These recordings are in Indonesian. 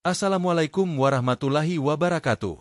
Assalamualaikum warahmatullahi wabarakatuh.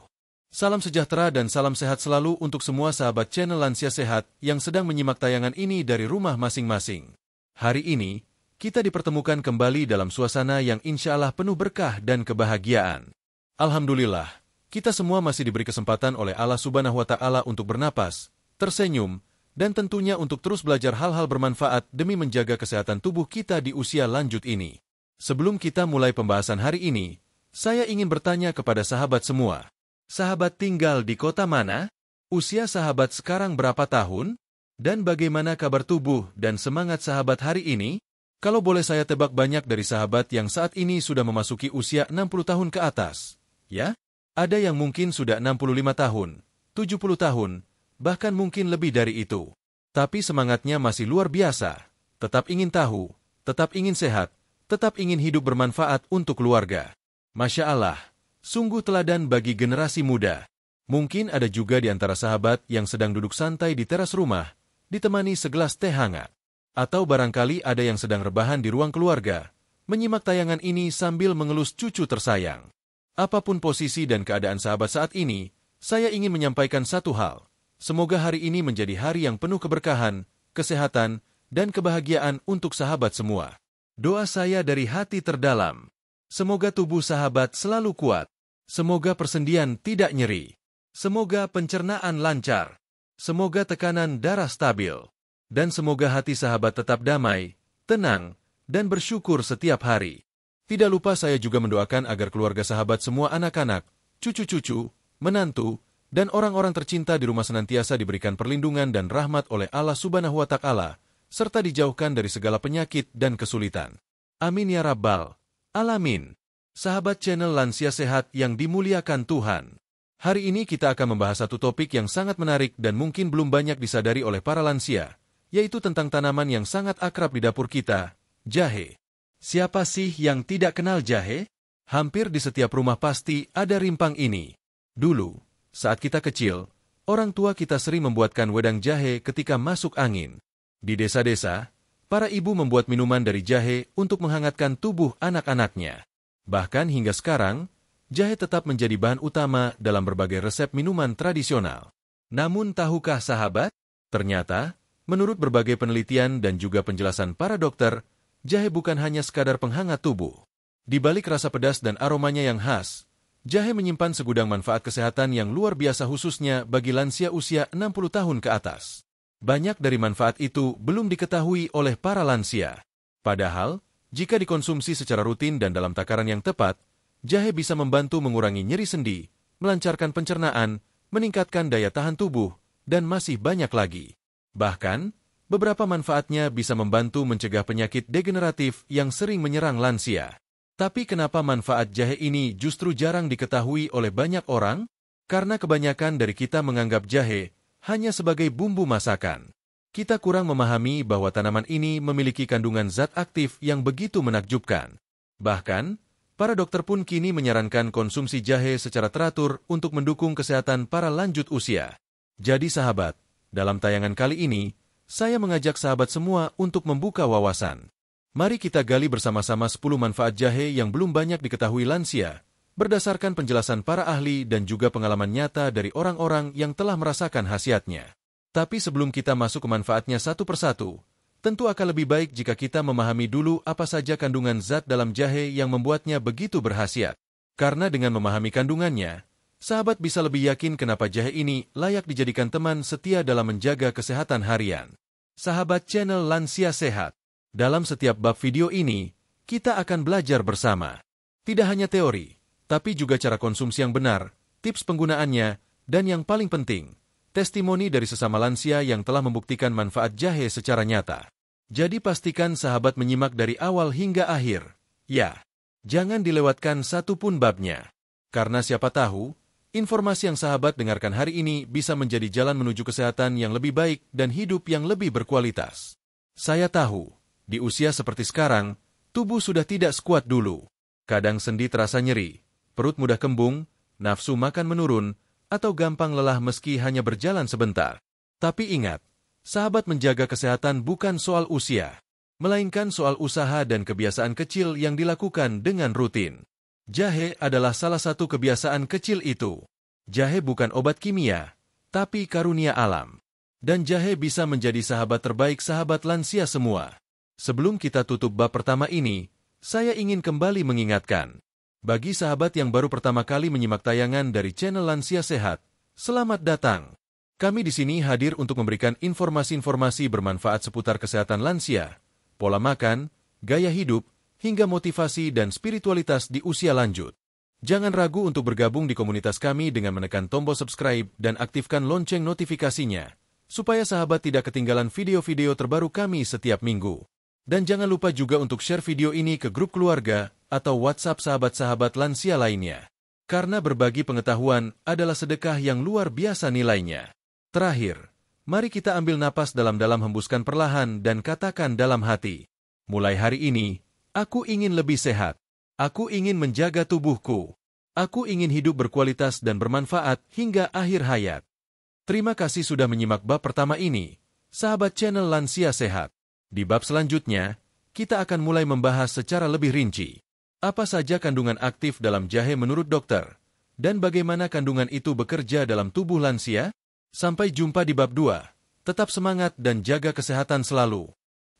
Salam sejahtera dan salam sehat selalu untuk semua sahabat channel Lansia Sehat yang sedang menyimak tayangan ini dari rumah masing-masing. Hari ini, kita dipertemukan kembali dalam suasana yang insya Allah penuh berkah dan kebahagiaan. Alhamdulillah, kita semua masih diberi kesempatan oleh Allah Subhanahu wa Ta'ala untuk bernapas, tersenyum, dan tentunya untuk terus belajar hal-hal bermanfaat demi menjaga kesehatan tubuh kita di usia lanjut ini. Sebelum kita mulai pembahasan hari ini, saya ingin bertanya kepada sahabat semua. Sahabat tinggal di kota mana? Usia sahabat sekarang berapa tahun? Dan bagaimana kabar tubuh dan semangat sahabat hari ini? Kalau boleh saya tebak banyak dari sahabat yang saat ini sudah memasuki usia 60 tahun ke atas. Ya? Ada yang mungkin sudah 65 tahun, 70 tahun, bahkan mungkin lebih dari itu. Tapi semangatnya masih luar biasa. Tetap ingin tahu, tetap ingin sehat, tetap ingin hidup bermanfaat untuk keluarga. Masya Allah, sungguh teladan bagi generasi muda. Mungkin ada juga di antara sahabat yang sedang duduk santai di teras rumah, ditemani segelas teh hangat. Atau barangkali ada yang sedang rebahan di ruang keluarga, menyimak tayangan ini sambil mengelus cucu tersayang. Apapun posisi dan keadaan sahabat saat ini, saya ingin menyampaikan satu hal. Semoga hari ini menjadi hari yang penuh keberkahan, kesehatan, dan kebahagiaan untuk sahabat semua. Doa saya dari hati terdalam. Semoga tubuh sahabat selalu kuat. Semoga persendian tidak nyeri. Semoga pencernaan lancar. Semoga tekanan darah stabil. Dan semoga hati sahabat tetap damai, tenang, dan bersyukur setiap hari. Tidak lupa saya juga mendoakan agar keluarga sahabat semua anak-anak, cucu-cucu, menantu, dan orang-orang tercinta di rumah senantiasa diberikan perlindungan dan rahmat oleh Allah Subhanahu wa Ta'ala, serta dijauhkan dari segala penyakit dan kesulitan. Amin ya Rabbal Alamin. Sahabat channel Lansia Sehat yang dimuliakan Tuhan. Hari ini kita akan membahas satu topik yang sangat menarik dan mungkin belum banyak disadari oleh para lansia, yaitu tentang tanaman yang sangat akrab di dapur kita, jahe. Siapa sih yang tidak kenal jahe? Hampir di setiap rumah pasti ada rimpang ini. Dulu, saat kita kecil, orang tua kita sering membuatkan wedang jahe ketika masuk angin. Di desa-desa, para ibu membuat minuman dari jahe untuk menghangatkan tubuh anak-anaknya. Bahkan hingga sekarang, jahe tetap menjadi bahan utama dalam berbagai resep minuman tradisional. Namun tahukah sahabat? Ternyata, menurut berbagai penelitian dan juga penjelasan para dokter, jahe bukan hanya sekadar penghangat tubuh. Di balik rasa pedas dan aromanya yang khas, jahe menyimpan segudang manfaat kesehatan yang luar biasa khususnya bagi lansia usia 60 tahun ke atas. Banyak dari manfaat itu belum diketahui oleh para lansia. Padahal, jika dikonsumsi secara rutin dan dalam takaran yang tepat, jahe bisa membantu mengurangi nyeri sendi, melancarkan pencernaan, meningkatkan daya tahan tubuh, dan masih banyak lagi. Bahkan, beberapa manfaatnya bisa membantu mencegah penyakit degeneratif yang sering menyerang lansia. Tapi kenapa manfaat jahe ini justru jarang diketahui oleh banyak orang? Karena kebanyakan dari kita menganggap jahe hanya sebagai bumbu masakan. Kita kurang memahami bahwa tanaman ini memiliki kandungan zat aktif yang begitu menakjubkan. Bahkan, para dokter pun kini menyarankan konsumsi jahe secara teratur untuk mendukung kesehatan para lanjut usia. Jadi sahabat, dalam tayangan kali ini, saya mengajak sahabat semua untuk membuka wawasan. Mari kita gali bersama-sama 10 manfaat jahe yang belum banyak diketahui lansia, berdasarkan penjelasan para ahli dan juga pengalaman nyata dari orang-orang yang telah merasakan khasiatnya. Tapi sebelum kita masuk ke manfaatnya satu persatu, tentu akan lebih baik jika kita memahami dulu apa saja kandungan zat dalam jahe yang membuatnya begitu berkhasiat. Karena dengan memahami kandungannya, sahabat bisa lebih yakin kenapa jahe ini layak dijadikan teman setia dalam menjaga kesehatan harian. Sahabat channel Lansia Sehat, dalam setiap bab video ini, kita akan belajar bersama. Tidak hanya teori, tapi juga cara konsumsi yang benar, tips penggunaannya, dan yang paling penting, testimoni dari sesama lansia yang telah membuktikan manfaat jahe secara nyata. Jadi pastikan sahabat menyimak dari awal hingga akhir. Ya, jangan dilewatkan satupun babnya. Karena siapa tahu, informasi yang sahabat dengarkan hari ini bisa menjadi jalan menuju kesehatan yang lebih baik dan hidup yang lebih berkualitas. Saya tahu, di usia seperti sekarang, tubuh sudah tidak sekuat dulu. Kadang sendi terasa nyeri, perut mudah kembung, nafsu makan menurun, atau gampang lelah meski hanya berjalan sebentar. Tapi ingat, sahabat menjaga kesehatan bukan soal usia, melainkan soal usaha dan kebiasaan kecil yang dilakukan dengan rutin. Jahe adalah salah satu kebiasaan kecil itu. Jahe bukan obat kimia, tapi karunia alam. Dan jahe bisa menjadi sahabat terbaik sahabat lansia semua. Sebelum kita tutup bab pertama ini, saya ingin kembali mengingatkan. Bagi sahabat yang baru pertama kali menyimak tayangan dari channel Lansia Sehat, selamat datang. Kami di sini hadir untuk memberikan informasi-informasi bermanfaat seputar kesehatan lansia, pola makan, gaya hidup, hingga motivasi dan spiritualitas di usia lanjut. Jangan ragu untuk bergabung di komunitas kami dengan menekan tombol subscribe dan aktifkan lonceng notifikasinya, supaya sahabat tidak ketinggalan video-video terbaru kami setiap minggu. Dan jangan lupa juga untuk share video ini ke grup keluarga atau WhatsApp sahabat-sahabat lansia lainnya. Karena berbagi pengetahuan adalah sedekah yang luar biasa nilainya. Terakhir, mari kita ambil napas dalam-dalam, hembuskan perlahan dan katakan dalam hati, mulai hari ini, aku ingin lebih sehat. Aku ingin menjaga tubuhku. Aku ingin hidup berkualitas dan bermanfaat hingga akhir hayat. Terima kasih sudah menyimak bab pertama ini, sahabat channel Lansia Sehat. Di bab selanjutnya, kita akan mulai membahas secara lebih rinci. Apa saja kandungan aktif dalam jahe menurut dokter? Dan bagaimana kandungan itu bekerja dalam tubuh lansia? Sampai jumpa di bab 2. Tetap semangat dan jaga kesehatan selalu.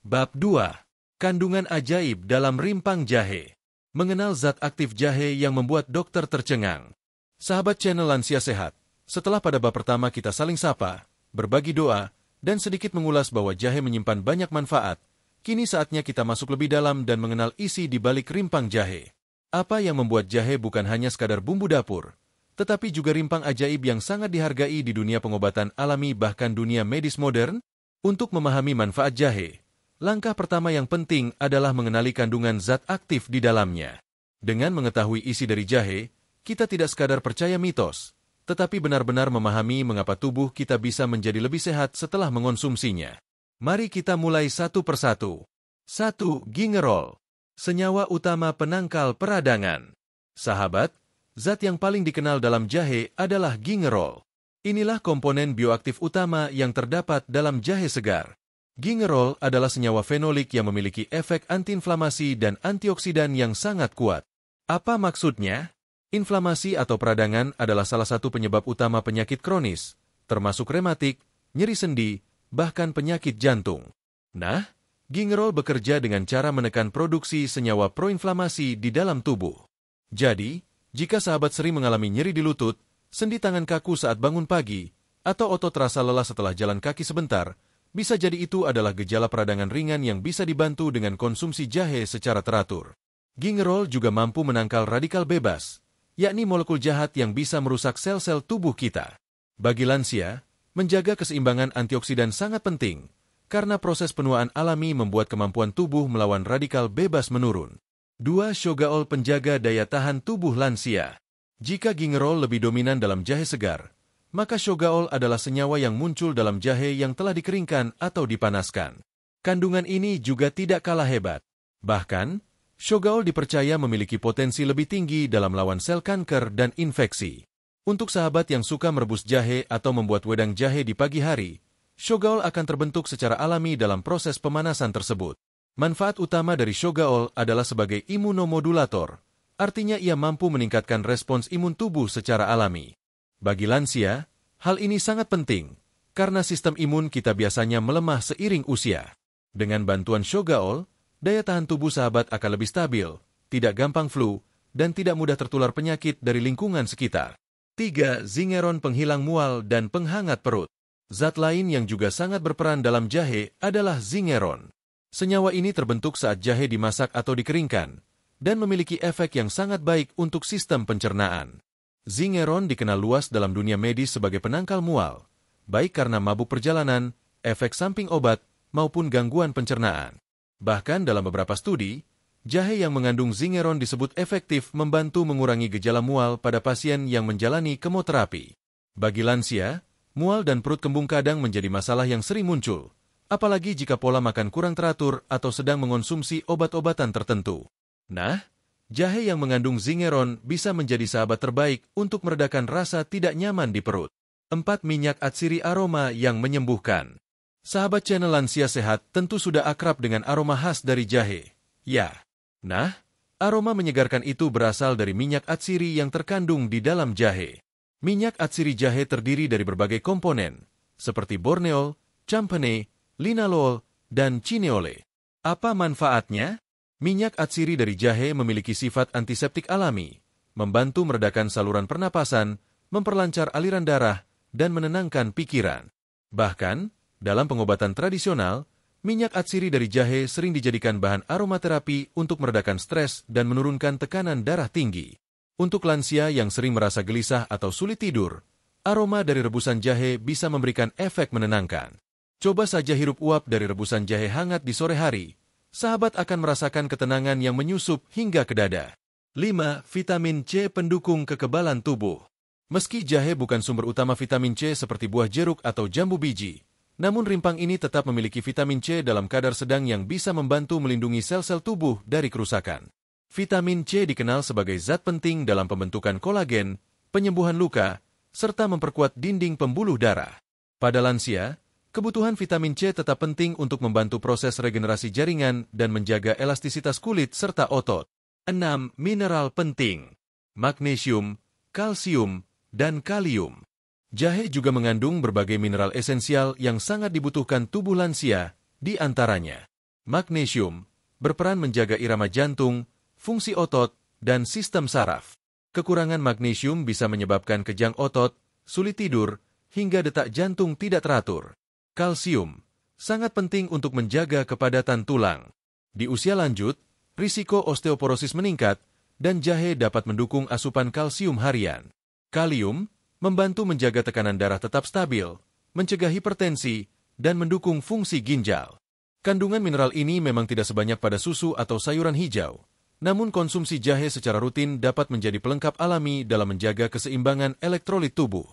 Bab 2. Kandungan ajaib dalam rimpang jahe. Mengenal zat aktif jahe yang membuat dokter tercengang. Sahabat channel Lansia Sehat, setelah pada bab pertama kita saling sapa, berbagi doa, dan sedikit mengulas bahwa jahe menyimpan banyak manfaat, kini saatnya kita masuk lebih dalam dan mengenal isi di balik rimpang jahe. Apa yang membuat jahe bukan hanya sekadar bumbu dapur, tetapi juga rimpang ajaib yang sangat dihargai di dunia pengobatan alami bahkan dunia medis modern? Untuk memahami manfaat jahe, langkah pertama yang penting adalah mengenali kandungan zat aktif di dalamnya. Dengan mengetahui isi dari jahe, kita tidak sekadar percaya mitos, tetapi benar-benar memahami mengapa tubuh kita bisa menjadi lebih sehat setelah mengonsumsinya. Mari kita mulai satu persatu. 1. Gingerol. Senyawa utama penangkal peradangan. Sahabat, zat yang paling dikenal dalam jahe adalah gingerol. Inilah komponen bioaktif utama yang terdapat dalam jahe segar. Gingerol adalah senyawa fenolik yang memiliki efek antiinflamasi dan antioksidan yang sangat kuat. Apa maksudnya? Inflamasi atau peradangan adalah salah satu penyebab utama penyakit kronis, termasuk rematik, nyeri sendi, bahkan penyakit jantung. Nah, gingerol bekerja dengan cara menekan produksi senyawa proinflamasi di dalam tubuh. Jadi, jika sahabat sering mengalami nyeri di lutut, sendi tangan kaku saat bangun pagi, atau otot terasa lelah setelah jalan kaki sebentar, bisa jadi itu adalah gejala peradangan ringan yang bisa dibantu dengan konsumsi jahe secara teratur. Gingerol juga mampu menangkal radikal bebas, yakni molekul jahat yang bisa merusak sel-sel tubuh kita. Bagi lansia, menjaga keseimbangan antioksidan sangat penting, karena proses penuaan alami membuat kemampuan tubuh melawan radikal bebas menurun. 2. Shogaol penjaga daya tahan tubuh lansia. Jika gingerol lebih dominan dalam jahe segar, maka shogaol adalah senyawa yang muncul dalam jahe yang telah dikeringkan atau dipanaskan. Kandungan ini juga tidak kalah hebat. Bahkan, shogaol dipercaya memiliki potensi lebih tinggi dalam melawan sel kanker dan infeksi. Untuk sahabat yang suka merebus jahe atau membuat wedang jahe di pagi hari, shogaol akan terbentuk secara alami dalam proses pemanasan tersebut. Manfaat utama dari shogaol adalah sebagai imunomodulator, artinya ia mampu meningkatkan respons imun tubuh secara alami. Bagi lansia, hal ini sangat penting, karena sistem imun kita biasanya melemah seiring usia. Dengan bantuan shogaol, daya tahan tubuh sahabat akan lebih stabil, tidak gampang flu, dan tidak mudah tertular penyakit dari lingkungan sekitar. 3. Zingeron penghilang mual dan penghangat perut. Zat lain yang juga sangat berperan dalam jahe adalah zingeron. Senyawa ini terbentuk saat jahe dimasak atau dikeringkan, dan memiliki efek yang sangat baik untuk sistem pencernaan. Zingeron dikenal luas dalam dunia medis sebagai penangkal mual, baik karena mabuk perjalanan, efek samping obat, maupun gangguan pencernaan. Bahkan dalam beberapa studi, jahe yang mengandung zingeron disebut efektif membantu mengurangi gejala mual pada pasien yang menjalani kemoterapi. Bagi lansia, mual dan perut kembung kadang menjadi masalah yang sering muncul, apalagi jika pola makan kurang teratur atau sedang mengonsumsi obat-obatan tertentu. Nah, jahe yang mengandung zingeron bisa menjadi sahabat terbaik untuk meredakan rasa tidak nyaman di perut. 4. Minyak atsiri aroma yang menyembuhkan. Sahabat channel Lansia Sehat tentu sudah akrab dengan aroma khas dari jahe. Ya. Nah, Aroma menyegarkan itu berasal dari minyak atsiri yang terkandung di dalam jahe. Minyak atsiri jahe terdiri dari berbagai komponen, seperti borneol, champagne, linalool, dan cineole. Apa manfaatnya? Minyak atsiri dari jahe memiliki sifat antiseptik alami, membantu meredakan saluran pernapasan, memperlancar aliran darah, dan menenangkan pikiran. Bahkan, dalam pengobatan tradisional, minyak atsiri dari jahe sering dijadikan bahan aromaterapi untuk meredakan stres dan menurunkan tekanan darah tinggi. Untuk lansia yang sering merasa gelisah atau sulit tidur, aroma dari rebusan jahe bisa memberikan efek menenangkan. Coba saja hirup uap dari rebusan jahe hangat di sore hari, sahabat akan merasakan ketenangan yang menyusup hingga ke dada. 5. Vitamin C pendukung kekebalan tubuh. Meski jahe bukan sumber utama vitamin C seperti buah jeruk atau jambu biji, namun rimpang ini tetap memiliki vitamin C dalam kadar sedang yang bisa membantu melindungi sel-sel tubuh dari kerusakan. Vitamin C dikenal sebagai zat penting dalam pembentukan kolagen, penyembuhan luka, serta memperkuat dinding pembuluh darah. Pada lansia, kebutuhan vitamin C tetap penting untuk membantu proses regenerasi jaringan dan menjaga elastisitas kulit serta otot. 6. Mineral penting. Magnesium, kalsium, dan kalium. Jahe juga mengandung berbagai mineral esensial yang sangat dibutuhkan tubuh lansia, di antaranya magnesium, berperan menjaga irama jantung, fungsi otot, dan sistem saraf. Kekurangan magnesium bisa menyebabkan kejang otot, sulit tidur, hingga detak jantung tidak teratur. Kalsium, sangat penting untuk menjaga kepadatan tulang. Di usia lanjut, risiko osteoporosis meningkat, dan jahe dapat mendukung asupan kalsium harian. Kalium, membantu menjaga tekanan darah tetap stabil, mencegah hipertensi, dan mendukung fungsi ginjal. Kandungan mineral ini memang tidak sebanyak pada susu atau sayuran hijau, namun konsumsi jahe secara rutin dapat menjadi pelengkap alami dalam menjaga keseimbangan elektrolit tubuh.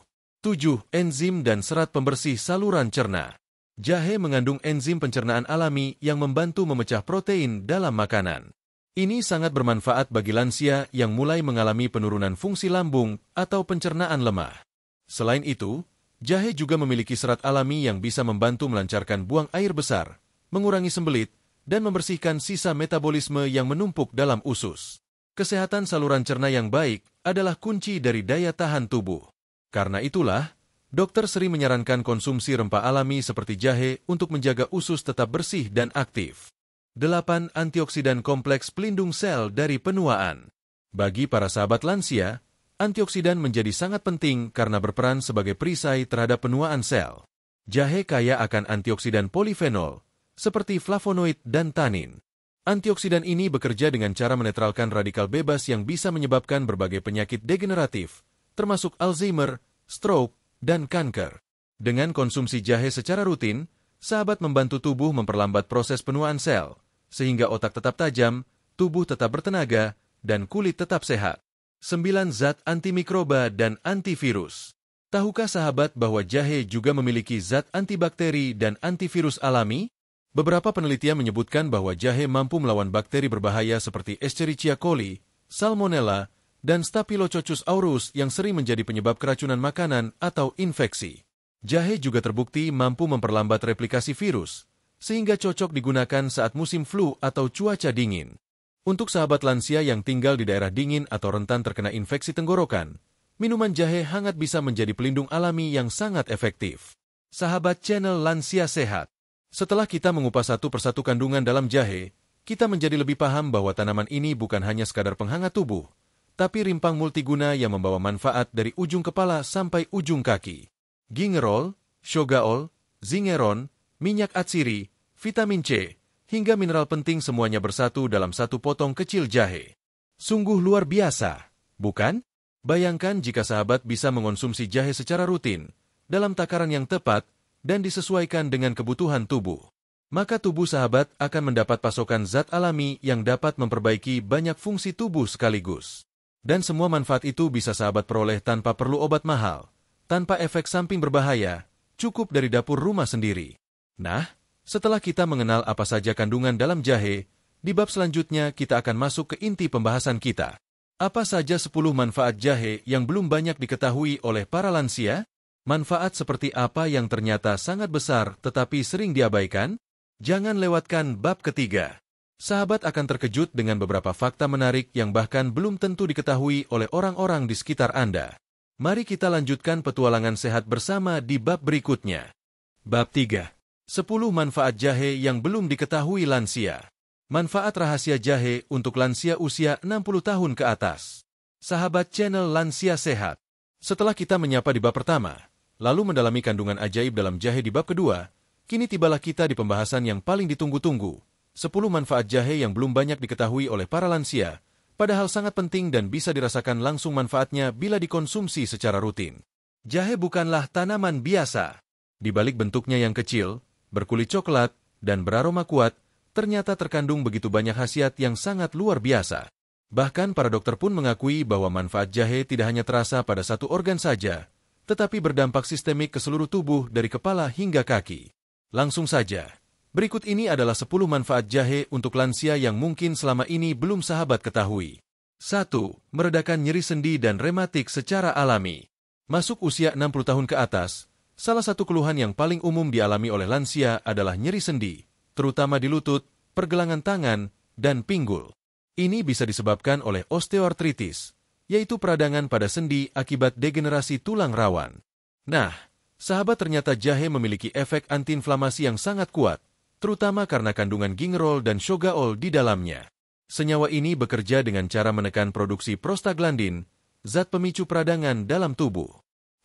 7. Enzim dan serat pembersih saluran cerna. Jahe mengandung enzim pencernaan alami yang membantu memecah protein dalam makanan. Ini sangat bermanfaat bagi lansia yang mulai mengalami penurunan fungsi lambung atau pencernaan lemah. Selain itu, jahe juga memiliki serat alami yang bisa membantu melancarkan buang air besar, mengurangi sembelit, dan membersihkan sisa metabolisme yang menumpuk dalam usus. Kesehatan saluran cerna yang baik adalah kunci dari daya tahan tubuh. Karena itulah, dokter sering menyarankan konsumsi rempah alami seperti jahe untuk menjaga usus tetap bersih dan aktif. 8. Antioksidan kompleks pelindung sel dari penuaan. Bagi para sahabat lansia, antioksidan menjadi sangat penting karena berperan sebagai perisai terhadap penuaan sel. Jahe kaya akan antioksidan polifenol, seperti flavonoid dan tanin. Antioksidan ini bekerja dengan cara menetralkan radikal bebas yang bisa menyebabkan berbagai penyakit degeneratif, termasuk Alzheimer, stroke, dan kanker. Dengan konsumsi jahe secara rutin, sahabat membantu tubuh memperlambat proses penuaan sel, sehingga otak tetap tajam, tubuh tetap bertenaga, dan kulit tetap sehat. 9. Zat antimikroba dan antivirus. Tahukah sahabat bahwa jahe juga memiliki zat antibakteri dan antivirus alami? Beberapa penelitian menyebutkan bahwa jahe mampu melawan bakteri berbahaya seperti Escherichia coli, Salmonella, dan Staphylococcus aureus yang sering menjadi penyebab keracunan makanan atau infeksi. Jahe juga terbukti mampu memperlambat replikasi virus, sehingga cocok digunakan saat musim flu atau cuaca dingin. Untuk sahabat lansia yang tinggal di daerah dingin atau rentan terkena infeksi tenggorokan, minuman jahe hangat bisa menjadi pelindung alami yang sangat efektif. Sahabat channel Lansia Sehat, setelah kita mengupas satu persatu kandungan dalam jahe, kita menjadi lebih paham bahwa tanaman ini bukan hanya sekadar penghangat tubuh, tapi rimpang multiguna yang membawa manfaat dari ujung kepala sampai ujung kaki. Gingerol, shogaol, zingeron, minyak atsiri, vitamin C, hingga mineral penting semuanya bersatu dalam satu potong kecil jahe. Sungguh luar biasa, bukan? Bayangkan jika sahabat bisa mengonsumsi jahe secara rutin, dalam takaran yang tepat, dan disesuaikan dengan kebutuhan tubuh. Maka tubuh sahabat akan mendapat pasokan zat alami yang dapat memperbaiki banyak fungsi tubuh sekaligus. Dan semua manfaat itu bisa sahabat peroleh tanpa perlu obat mahal, tanpa efek samping berbahaya, cukup dari dapur rumah sendiri. Nah, setelah kita mengenal apa saja kandungan dalam jahe, di bab selanjutnya kita akan masuk ke inti pembahasan kita. Apa saja 10 manfaat jahe yang belum banyak diketahui oleh para lansia? Manfaat seperti apa yang ternyata sangat besar tetapi sering diabaikan? Jangan lewatkan bab ketiga. Sahabat akan terkejut dengan beberapa fakta menarik yang bahkan belum tentu diketahui oleh orang-orang di sekitar Anda. Mari kita lanjutkan petualangan sehat bersama di bab berikutnya. Bab 3. 10 manfaat jahe yang belum diketahui lansia. Manfaat rahasia jahe untuk lansia usia 60 tahun ke atas. Sahabat channel Lansia Sehat. Setelah kita menyapa di bab pertama, lalu mendalami kandungan ajaib dalam jahe di bab kedua, kini tibalah kita di pembahasan yang paling ditunggu-tunggu. 10 manfaat jahe yang belum banyak diketahui oleh para lansia, padahal sangat penting dan bisa dirasakan langsung manfaatnya bila dikonsumsi secara rutin. Jahe bukanlah tanaman biasa. Di balik bentuknya yang kecil, berkulit coklat, dan beraroma kuat, ternyata terkandung begitu banyak khasiat yang sangat luar biasa. Bahkan para dokter pun mengakui bahwa manfaat jahe tidak hanya terasa pada satu organ saja, tetapi berdampak sistemik ke seluruh tubuh dari kepala hingga kaki. Langsung saja, berikut ini adalah 10 manfaat jahe untuk lansia yang mungkin selama ini belum sahabat ketahui. 1. Meredakan nyeri sendi dan rematik secara alami. Masuk usia 60 tahun ke atas, salah satu keluhan yang paling umum dialami oleh lansia adalah nyeri sendi, terutama di lutut, pergelangan tangan, dan pinggul. Ini bisa disebabkan oleh osteoartritis, yaitu peradangan pada sendi akibat degenerasi tulang rawan. Nah, sahabat, ternyata jahe memiliki efek antiinflamasi yang sangat kuat, terutama karena kandungan gingerol dan shogaol di dalamnya. Senyawa ini bekerja dengan cara menekan produksi prostaglandin, zat pemicu peradangan dalam tubuh.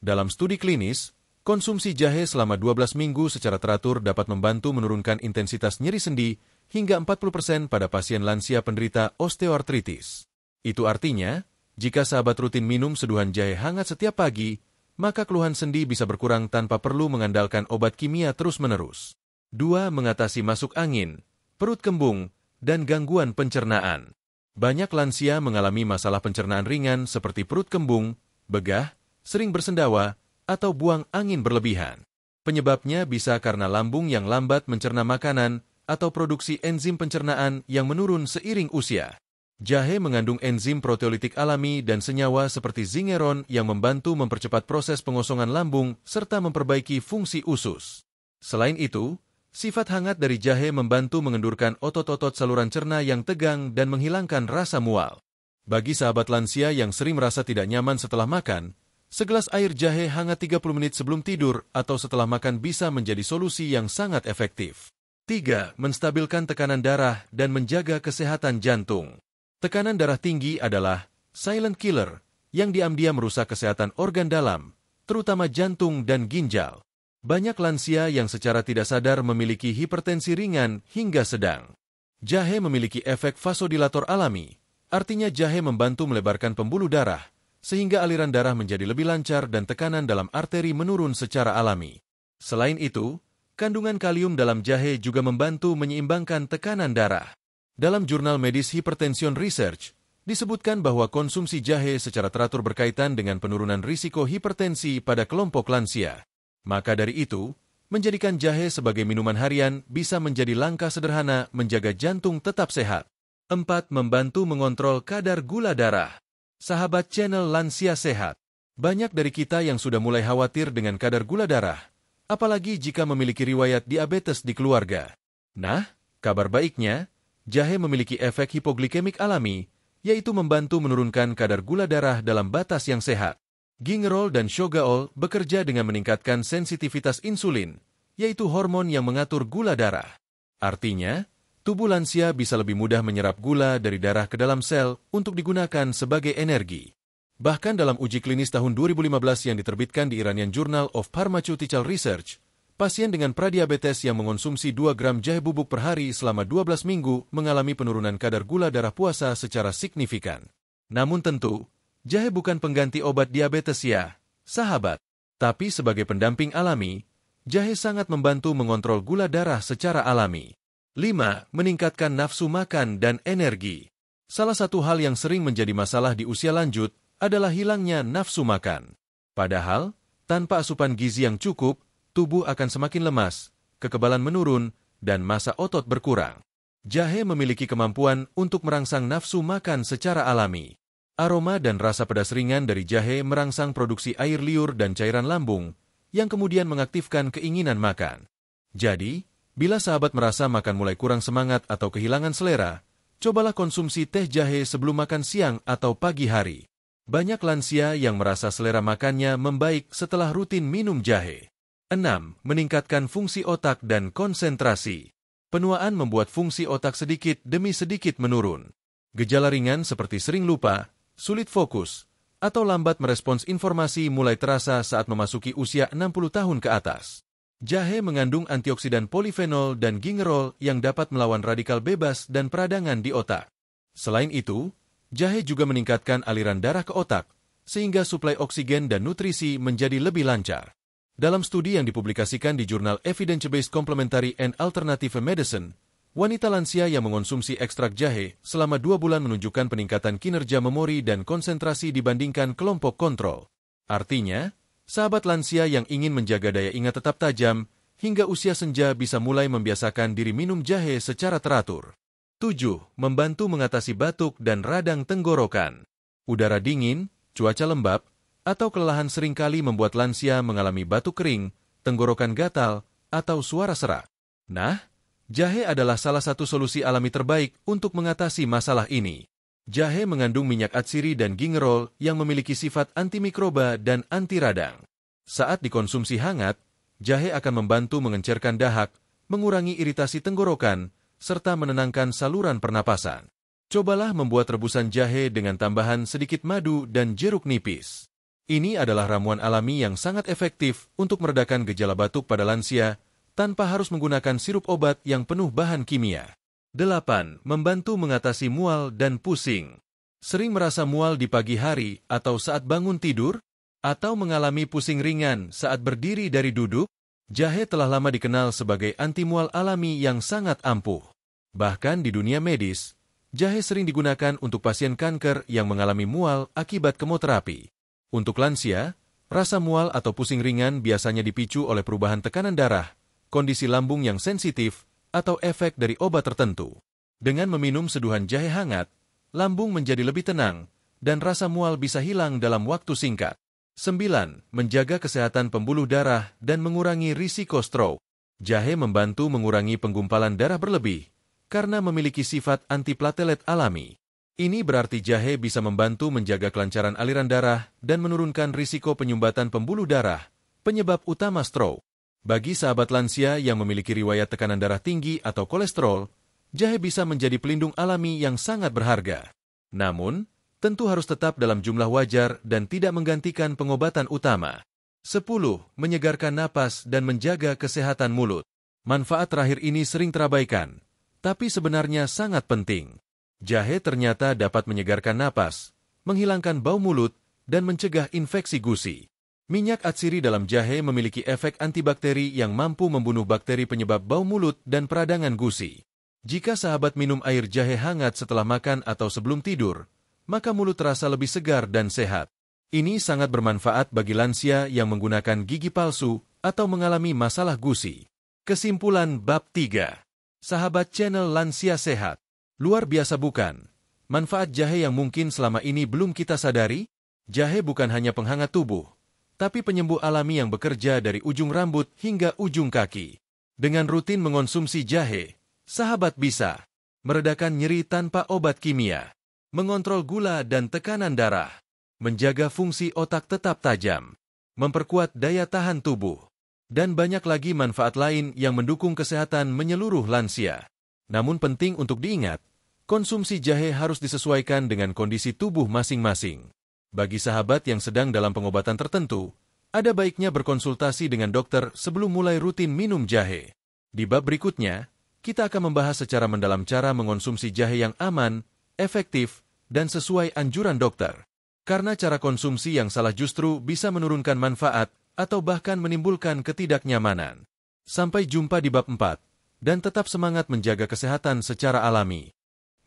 Dalam studi klinis, konsumsi jahe selama 12 minggu secara teratur dapat membantu menurunkan intensitas nyeri sendi hingga 40% pada pasien lansia penderita osteoartritis. Itu artinya, jika sahabat rutin minum seduhan jahe hangat setiap pagi, maka keluhan sendi bisa berkurang tanpa perlu mengandalkan obat kimia terus-menerus. 2. Mengatasi masuk angin, perut kembung, dan gangguan pencernaan. Banyak lansia mengalami masalah pencernaan ringan seperti perut kembung, begah, sering bersendawa, atau buang angin berlebihan. Penyebabnya bisa karena lambung yang lambat mencerna makanan atau produksi enzim pencernaan yang menurun seiring usia. Jahe mengandung enzim proteolitik alami dan senyawa seperti zingeron yang membantu mempercepat proses pengosongan lambung serta memperbaiki fungsi usus. Selain itu, sifat hangat dari jahe membantu mengendurkan otot-otot saluran cerna yang tegang dan menghilangkan rasa mual. Bagi sahabat lansia yang sering merasa tidak nyaman setelah makan, segelas air jahe hangat 30 menit sebelum tidur atau setelah makan bisa menjadi solusi yang sangat efektif. 3. Menstabilkan tekanan darah dan menjaga kesehatan jantung. Tekanan darah tinggi adalah silent killer yang diam-diam merusak kesehatan organ dalam, terutama jantung dan ginjal. Banyak lansia yang secara tidak sadar memiliki hipertensi ringan hingga sedang. Jahe memiliki efek vasodilator alami, artinya jahe membantu melebarkan pembuluh darah, sehingga aliran darah menjadi lebih lancar dan tekanan dalam arteri menurun secara alami. Selain itu, kandungan kalium dalam jahe juga membantu menyeimbangkan tekanan darah. Dalam jurnal medis Hypertension Research, disebutkan bahwa konsumsi jahe secara teratur berkaitan dengan penurunan risiko hipertensi pada kelompok lansia. Maka dari itu, menjadikan jahe sebagai minuman harian bisa menjadi langkah sederhana menjaga jantung tetap sehat. 4. Membantu mengontrol kadar gula darah. Sahabat channel Lansia Sehat, banyak dari kita yang sudah mulai khawatir dengan kadar gula darah, apalagi jika memiliki riwayat diabetes di keluarga. Nah, kabar baiknya, jahe memiliki efek hipoglikemik alami, yaitu membantu menurunkan kadar gula darah dalam batas yang sehat. Gingerol dan shogaol bekerja dengan meningkatkan sensitivitas insulin, yaitu hormon yang mengatur gula darah. Artinya, tubuh lansia bisa lebih mudah menyerap gula dari darah ke dalam sel untuk digunakan sebagai energi. Bahkan dalam uji klinis tahun 2015 yang diterbitkan di Iranian Journal of Pharmaceutical Research, pasien dengan pradiabetes yang mengonsumsi 2 gram jahe bubuk per hari selama 12 minggu mengalami penurunan kadar gula darah puasa secara signifikan. Namun tentu, jahe bukan pengganti obat diabetes ya, sahabat. Tapi sebagai pendamping alami, jahe sangat membantu mengontrol gula darah secara alami. 5. Meningkatkan nafsu makan dan energi. Salah satu hal yang sering menjadi masalah di usia lanjut adalah hilangnya nafsu makan. Padahal, tanpa asupan gizi yang cukup, tubuh akan semakin lemas, kekebalan menurun, dan massa otot berkurang. Jahe memiliki kemampuan untuk merangsang nafsu makan secara alami. Aroma dan rasa pedas ringan dari jahe merangsang produksi air liur dan cairan lambung, yang kemudian mengaktifkan keinginan makan. Jadi, Bila sahabat merasa makan mulai kurang semangat atau kehilangan selera, cobalah konsumsi teh jahe sebelum makan siang atau pagi hari. Banyak lansia yang merasa selera makannya membaik setelah rutin minum jahe. 6. Meningkatkan fungsi otak dan konsentrasi. Penuaan membuat fungsi otak sedikit demi sedikit menurun. Gejala ringan seperti sering lupa, sulit fokus, atau lambat merespons informasi mulai terasa saat memasuki usia 60 tahun ke atas. Jahe mengandung antioksidan polifenol dan gingerol yang dapat melawan radikal bebas dan peradangan di otak. Selain itu, jahe juga meningkatkan aliran darah ke otak, sehingga suplai oksigen dan nutrisi menjadi lebih lancar. Dalam studi yang dipublikasikan di jurnal Evidence-Based Complementary and Alternative Medicine, wanita lansia yang mengonsumsi ekstrak jahe selama 2 bulan menunjukkan peningkatan kinerja memori dan konsentrasi dibandingkan kelompok kontrol. Artinya, sahabat lansia yang ingin menjaga daya ingat tetap tajam, hingga usia senja bisa mulai membiasakan diri minum jahe secara teratur. 7. Membantu mengatasi batuk dan radang tenggorokan. Udara dingin, cuaca lembab, atau kelelahan seringkali membuat lansia mengalami batuk kering, tenggorokan gatal, atau suara serak. Nah, jahe adalah salah satu solusi alami terbaik untuk mengatasi masalah ini. Jahe mengandung minyak atsiri dan gingerol yang memiliki sifat antimikroba dan anti radang. Saat dikonsumsi hangat, jahe akan membantu mengencerkan dahak, mengurangi iritasi tenggorokan, serta menenangkan saluran pernapasan. Cobalah membuat rebusan jahe dengan tambahan sedikit madu dan jeruk nipis. Ini adalah ramuan alami yang sangat efektif untuk meredakan gejala batuk pada lansia tanpa harus menggunakan sirup obat yang penuh bahan kimia. 8. Membantu mengatasi mual dan pusing. Sering merasa mual di pagi hari atau saat bangun tidur? Atau mengalami pusing ringan saat berdiri dari duduk? Jahe telah lama dikenal sebagai anti mual alami yang sangat ampuh. Bahkan di dunia medis, jahe sering digunakan untuk pasien kanker yang mengalami mual akibat kemoterapi. Untuk lansia, rasa mual atau pusing ringan biasanya dipicu oleh perubahan tekanan darah, kondisi lambung yang sensitif, atau efek dari obat tertentu. Dengan meminum seduhan jahe hangat, lambung menjadi lebih tenang, dan rasa mual bisa hilang dalam waktu singkat. 9. Menjaga kesehatan pembuluh darah dan mengurangi risiko stroke. Jahe membantu mengurangi penggumpalan darah berlebih, karena memiliki sifat antiplatelet alami. Ini berarti jahe bisa membantu menjaga kelancaran aliran darah dan menurunkan risiko penyumbatan pembuluh darah, penyebab utama stroke. Bagi sahabat lansia yang memiliki riwayat tekanan darah tinggi atau kolesterol, jahe bisa menjadi pelindung alami yang sangat berharga. Namun, tentu harus tetap dalam jumlah wajar dan tidak menggantikan pengobatan utama. 10. Menyegarkan napas dan menjaga kesehatan mulut. Manfaat terakhir ini sering terabaikan, tapi sebenarnya sangat penting. Jahe ternyata dapat menyegarkan napas, menghilangkan bau mulut, dan mencegah infeksi gusi. Minyak atsiri dalam jahe memiliki efek antibakteri yang mampu membunuh bakteri penyebab bau mulut dan peradangan gusi. Jika sahabat minum air jahe hangat setelah makan atau sebelum tidur, maka mulut terasa lebih segar dan sehat. Ini sangat bermanfaat bagi lansia yang menggunakan gigi palsu atau mengalami masalah gusi. Kesimpulan bab 3. Sahabat channel Lansia Sehat. Luar biasa bukan? Manfaat jahe yang mungkin selama ini belum kita sadari? Jahe bukan hanya penghangat tubuh, tapi penyembuh alami yang bekerja dari ujung rambut hingga ujung kaki. Dengan rutin mengonsumsi jahe, sahabat bisa meredakan nyeri tanpa obat kimia, mengontrol gula dan tekanan darah, menjaga fungsi otak tetap tajam, memperkuat daya tahan tubuh, dan banyak lagi manfaat lain yang mendukung kesehatan menyeluruh lansia. Namun penting untuk diingat, konsumsi jahe harus disesuaikan dengan kondisi tubuh masing-masing. Bagi sahabat yang sedang dalam pengobatan tertentu, ada baiknya berkonsultasi dengan dokter sebelum mulai rutin minum jahe. Di bab berikutnya, kita akan membahas secara mendalam cara mengonsumsi jahe yang aman, efektif, dan sesuai anjuran dokter. Karena cara konsumsi yang salah justru bisa menurunkan manfaat atau bahkan menimbulkan ketidaknyamanan. Sampai jumpa di bab 4. Dan tetap semangat menjaga kesehatan secara alami.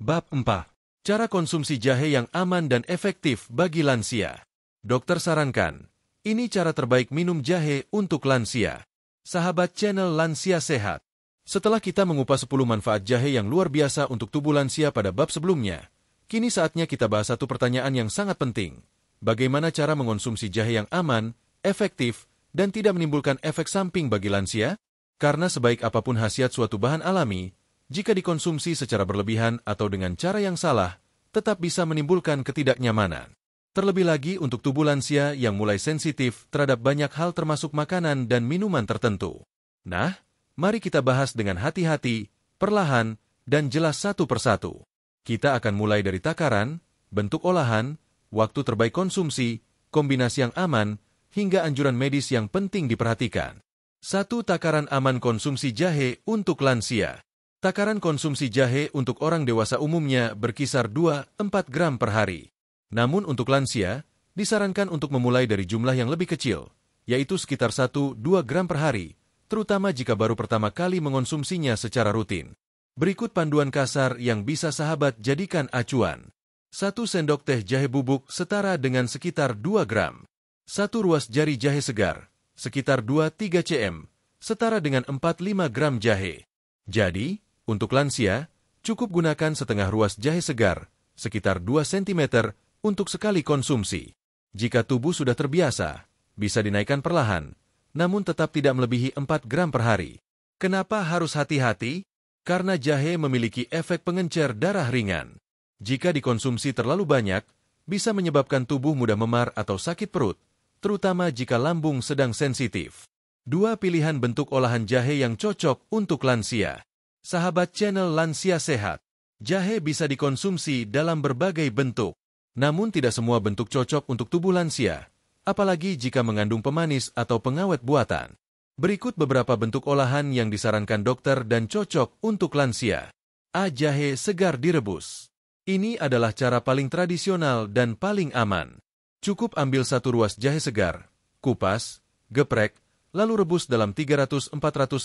Bab 4. Cara konsumsi jahe yang aman dan efektif bagi lansia. Dokter sarankan, ini cara terbaik minum jahe untuk lansia. Sahabat channel Lansia Sehat. Setelah kita mengupas 10 manfaat jahe yang luar biasa untuk tubuh lansia pada bab sebelumnya, kini saatnya kita bahas satu pertanyaan yang sangat penting. Bagaimana cara mengonsumsi jahe yang aman, efektif, dan tidak menimbulkan efek samping bagi lansia? Karena sebaik apapun khasiat suatu bahan alami, jika dikonsumsi secara berlebihan atau dengan cara yang salah, tetap bisa menimbulkan ketidaknyamanan. Terlebih lagi untuk tubuh lansia yang mulai sensitif terhadap banyak hal termasuk makanan dan minuman tertentu. Nah, mari kita bahas dengan hati-hati, perlahan, dan jelas satu persatu. Kita akan mulai dari takaran, bentuk olahan, waktu terbaik konsumsi, kombinasi yang aman, hingga anjuran medis yang penting diperhatikan. 1. Takaran aman konsumsi jahe untuk lansia. Takaran konsumsi jahe untuk orang dewasa umumnya berkisar 2-4 gram per hari. Namun untuk lansia, disarankan untuk memulai dari jumlah yang lebih kecil, yaitu sekitar 1-2 gram per hari, terutama jika baru pertama kali mengonsumsinya secara rutin. Berikut panduan kasar yang bisa sahabat jadikan acuan. 1 sendok teh jahe bubuk setara dengan sekitar 2 gram. 1 ruas jari jahe segar, sekitar 2-3 cm, setara dengan 4-5 gram jahe. Jadi, untuk lansia, cukup gunakan setengah ruas jahe segar, sekitar 2 cm, untuk sekali konsumsi. Jika tubuh sudah terbiasa, bisa dinaikkan perlahan, namun tetap tidak melebihi 4 gram per hari. Kenapa harus hati-hati? Karena jahe memiliki efek pengencer darah ringan. Jika dikonsumsi terlalu banyak, bisa menyebabkan tubuh mudah memar atau sakit perut, terutama jika lambung sedang sensitif. 2 pilihan bentuk olahan jahe yang cocok untuk lansia. Sahabat channel Lansia Sehat, jahe bisa dikonsumsi dalam berbagai bentuk. Namun tidak semua bentuk cocok untuk tubuh lansia, apalagi jika mengandung pemanis atau pengawet buatan. Berikut beberapa bentuk olahan yang disarankan dokter dan cocok untuk lansia. A. Jahe segar direbus. Ini adalah cara paling tradisional dan paling aman. Cukup ambil 1 ruas jahe segar, kupas, geprek, lalu rebus dalam 300-400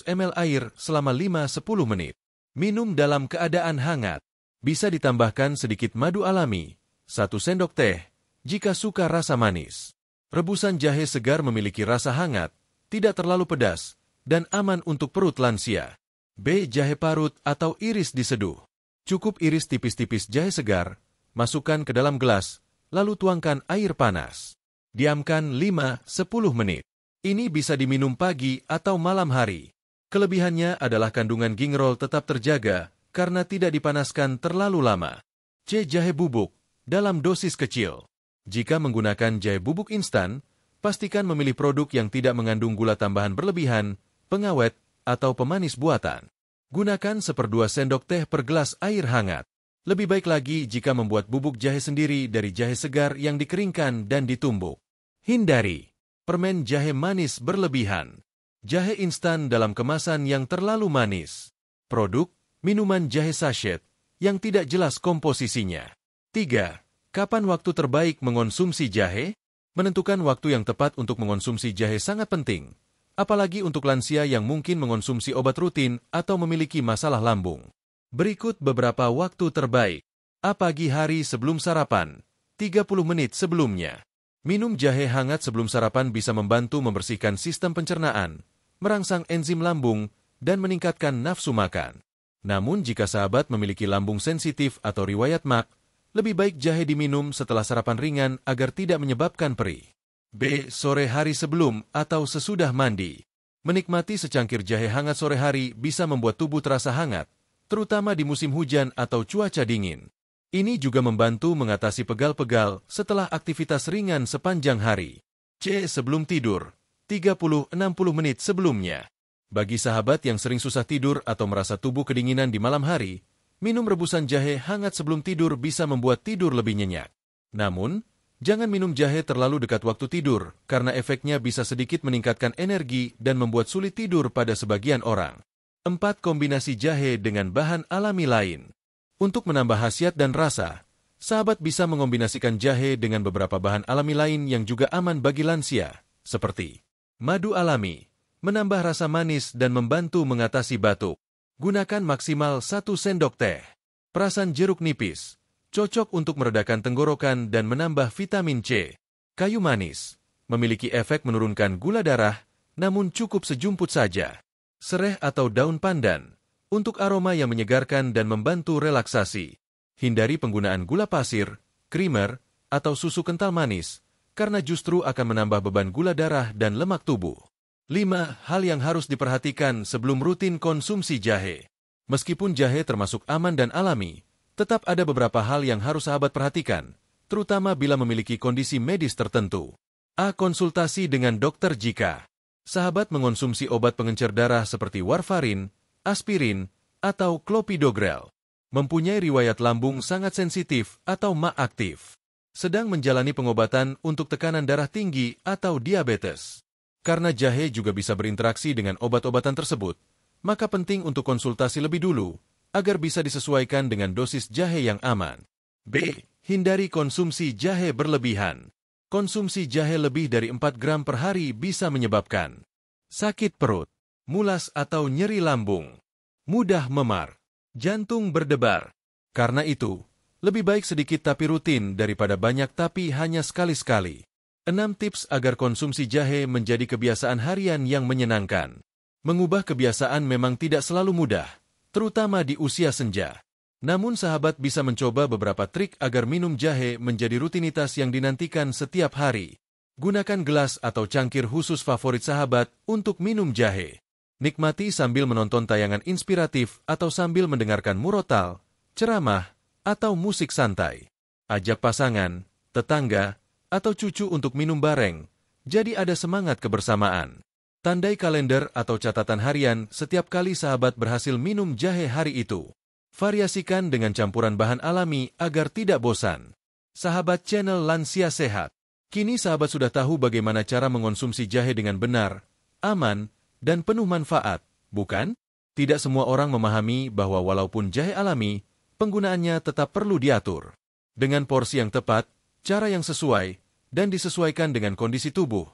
ml air selama 5-10 menit. Minum dalam keadaan hangat. Bisa ditambahkan sedikit madu alami, 1 sendok teh, jika suka rasa manis. Rebusan jahe segar memiliki rasa hangat, tidak terlalu pedas, dan aman untuk perut lansia. B. Jahe parut atau iris diseduh. Cukup iris tipis-tipis jahe segar, masukkan ke dalam gelas, lalu tuangkan air panas. Diamkan 5-10 menit. Ini bisa diminum pagi atau malam hari. Kelebihannya adalah kandungan gingerol tetap terjaga karena tidak dipanaskan terlalu lama. C. Jahe bubuk, dalam dosis kecil. Jika menggunakan jahe bubuk instan, pastikan memilih produk yang tidak mengandung gula tambahan berlebihan, pengawet, atau pemanis buatan. Gunakan 1/2 sendok teh per gelas air hangat. Lebih baik lagi jika membuat bubuk jahe sendiri dari jahe segar yang dikeringkan dan ditumbuk. Hindari permen jahe manis berlebihan. Jahe instan dalam kemasan yang terlalu manis. Produk, minuman jahe sachet, yang tidak jelas komposisinya. 3. Kapan waktu terbaik mengonsumsi jahe? Menentukan waktu yang tepat untuk mengonsumsi jahe sangat penting, apalagi untuk lansia yang mungkin mengonsumsi obat rutin atau memiliki masalah lambung. Berikut beberapa waktu terbaik. A. Pagi hari sebelum sarapan, 30 menit sebelumnya. Minum jahe hangat sebelum sarapan bisa membantu membersihkan sistem pencernaan, merangsang enzim lambung, dan meningkatkan nafsu makan. Namun jika sahabat memiliki lambung sensitif atau riwayat MAC, lebih baik jahe diminum setelah sarapan ringan agar tidak menyebabkan perih. B. Sore hari sebelum atau sesudah mandi. Menikmati secangkir jahe hangat sore hari bisa membuat tubuh terasa hangat, terutama di musim hujan atau cuaca dingin. Ini juga membantu mengatasi pegal-pegal setelah aktivitas ringan sepanjang hari. C. Sebelum tidur, 30-60 menit sebelumnya. Bagi sahabat yang sering susah tidur atau merasa tubuh kedinginan di malam hari, minum rebusan jahe hangat sebelum tidur bisa membuat tidur lebih nyenyak. Namun, jangan minum jahe terlalu dekat waktu tidur, karena efeknya bisa sedikit meningkatkan energi dan membuat sulit tidur pada sebagian orang. 4. Kombinasi jahe dengan bahan alami lain. Untuk menambah khasiat dan rasa, sahabat bisa mengombinasikan jahe dengan beberapa bahan alami lain yang juga aman bagi lansia, seperti madu alami, menambah rasa manis dan membantu mengatasi batuk. Gunakan maksimal 1 sendok teh. Perasan jeruk nipis, cocok untuk meredakan tenggorokan dan menambah vitamin C. Kayu manis, memiliki efek menurunkan gula darah, namun cukup sejumput saja. Sereh atau daun pandan, untuk aroma yang menyegarkan dan membantu relaksasi. Hindari penggunaan gula pasir, creamer, atau susu kental manis, karena justru akan menambah beban gula darah dan lemak tubuh. 5. Hal yang harus diperhatikan sebelum rutin konsumsi jahe. Meskipun jahe termasuk aman dan alami, tetap ada beberapa hal yang harus sahabat perhatikan, terutama bila memiliki kondisi medis tertentu. A. Konsultasi dengan dokter jika sahabat mengonsumsi obat pengencer darah seperti warfarin, aspirin, atau clopidogrel, mempunyai riwayat lambung sangat sensitif atau MA aktif, sedang menjalani pengobatan untuk tekanan darah tinggi atau diabetes. Karena jahe juga bisa berinteraksi dengan obat-obatan tersebut, maka penting untuk konsultasi lebih dulu, agar bisa disesuaikan dengan dosis jahe yang aman. B. Hindari konsumsi jahe berlebihan. Konsumsi jahe lebih dari 4 gram per hari bisa menyebabkan sakit perut, mulas atau nyeri lambung, mudah memar, jantung berdebar. Karena itu, lebih baik sedikit tapi rutin daripada banyak tapi hanya sekali-sekali. 6 tips agar konsumsi jahe menjadi kebiasaan harian yang menyenangkan. Mengubah kebiasaan memang tidak selalu mudah, terutama di usia senja. Namun sahabat bisa mencoba beberapa trik agar minum jahe menjadi rutinitas yang dinantikan setiap hari. Gunakan gelas atau cangkir khusus favorit sahabat untuk minum jahe. Nikmati sambil menonton tayangan inspiratif atau sambil mendengarkan murotal, ceramah, atau musik santai. Ajak pasangan, tetangga, atau cucu untuk minum bareng, jadi ada semangat kebersamaan. Tandai kalender atau catatan harian setiap kali sahabat berhasil minum jahe hari itu. Variasikan dengan campuran bahan alami agar tidak bosan. Sahabat channel Lansia Sehat, kini sahabat sudah tahu bagaimana cara mengonsumsi jahe dengan benar, aman, dan penuh manfaat, bukan? Tidak semua orang memahami bahwa walaupun jahe alami, penggunaannya tetap perlu diatur. Dengan porsi yang tepat, cara yang sesuai, dan disesuaikan dengan kondisi tubuh,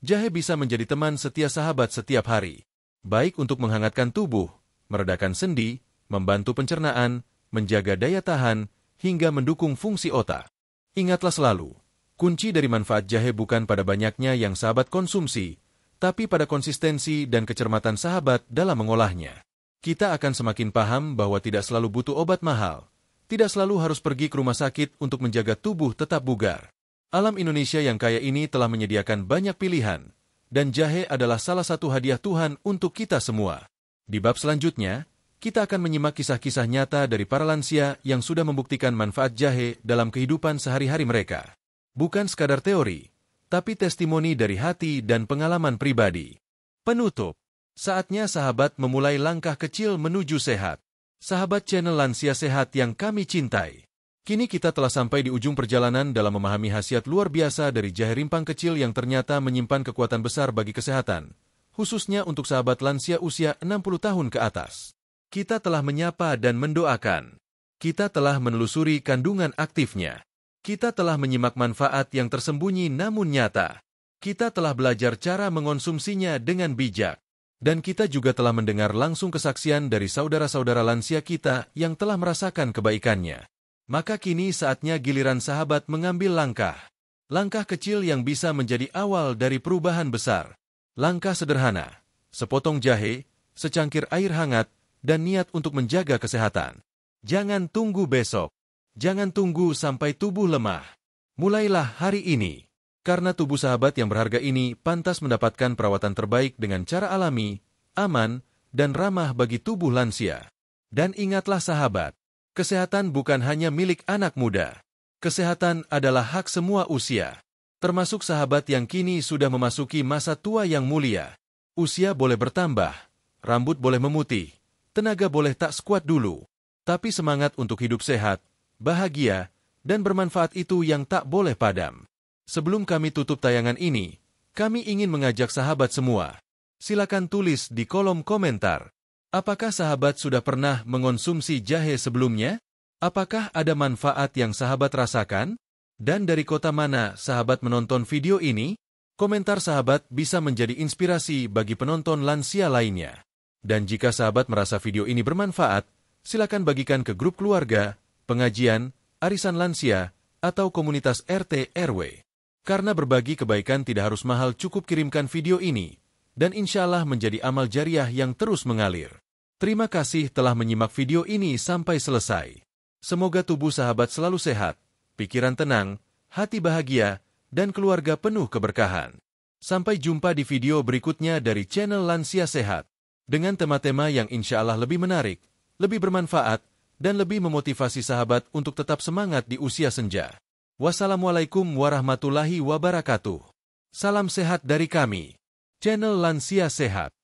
jahe bisa menjadi teman setia sahabat setiap hari. Baik untuk menghangatkan tubuh, meredakan sendi, membantu pencernaan, menjaga daya tahan, hingga mendukung fungsi otak. Ingatlah selalu, kunci dari manfaat jahe bukan pada banyaknya yang sahabat konsumsi, tapi pada konsistensi dan kecermatan sahabat dalam mengolahnya. Kita akan semakin paham bahwa tidak selalu butuh obat mahal, tidak selalu harus pergi ke rumah sakit untuk menjaga tubuh tetap bugar. Alam Indonesia yang kaya ini telah menyediakan banyak pilihan, dan jahe adalah salah satu hadiah Tuhan untuk kita semua. Di bab selanjutnya, kita akan menyimak kisah-kisah nyata dari para lansia yang sudah membuktikan manfaat jahe dalam kehidupan sehari-hari mereka. Bukan sekadar teori, tapi testimoni dari hati dan pengalaman pribadi. Penutup, saatnya sahabat memulai langkah kecil menuju sehat. Sahabat channel Lansia Sehat yang kami cintai. Kini kita telah sampai di ujung perjalanan dalam memahami khasiat luar biasa dari jahe rimpang kecil yang ternyata menyimpan kekuatan besar bagi kesehatan, khususnya untuk sahabat lansia usia 60 tahun ke atas. Kita telah menyapa dan mendoakan. Kita telah menelusuri kandungan aktifnya. Kita telah menyimak manfaat yang tersembunyi namun nyata. Kita telah belajar cara mengonsumsinya dengan bijak. Dan kita juga telah mendengar langsung kesaksian dari saudara-saudara lansia kita yang telah merasakan kebaikannya. Maka kini saatnya giliran sahabat mengambil langkah. Langkah kecil yang bisa menjadi awal dari perubahan besar. Langkah sederhana, sepotong jahe, secangkir air hangat, dan niat untuk menjaga kesehatan. Jangan tunggu besok. Jangan tunggu sampai tubuh lemah. Mulailah hari ini. Karena tubuh sahabat yang berharga ini pantas mendapatkan perawatan terbaik dengan cara alami, aman, dan ramah bagi tubuh lansia. Dan ingatlah sahabat, kesehatan bukan hanya milik anak muda. Kesehatan adalah hak semua usia. Termasuk sahabat yang kini sudah memasuki masa tua yang mulia. Usia boleh bertambah, rambut boleh memutih, tenaga boleh tak sekuat dulu. Tapi semangat untuk hidup sehat, bahagia, dan bermanfaat itu yang tak boleh padam. Sebelum kami tutup tayangan ini, kami ingin mengajak sahabat semua. Silakan tulis di kolom komentar. Apakah sahabat sudah pernah mengonsumsi jahe sebelumnya? Apakah ada manfaat yang sahabat rasakan? Dan dari kota mana sahabat menonton video ini? Komentar sahabat bisa menjadi inspirasi bagi penonton lansia lainnya. Dan jika sahabat merasa video ini bermanfaat, silakan bagikan ke grup keluarga, pengajian, arisan lansia, atau komunitas RT RW. Karena berbagi kebaikan tidak harus mahal, cukup kirimkan video ini, dan insya Allah menjadi amal jariah yang terus mengalir. Terima kasih telah menyimak video ini sampai selesai. Semoga tubuh sahabat selalu sehat, pikiran tenang, hati bahagia, dan keluarga penuh keberkahan. Sampai jumpa di video berikutnya dari channel Lansia Sehat, dengan tema-tema yang insya Allah lebih menarik, lebih bermanfaat, dan lebih memotivasi sahabat untuk tetap semangat di usia senja. Wassalamualaikum warahmatullahi wabarakatuh. Salam sehat dari kami, channel Lansia Sehat.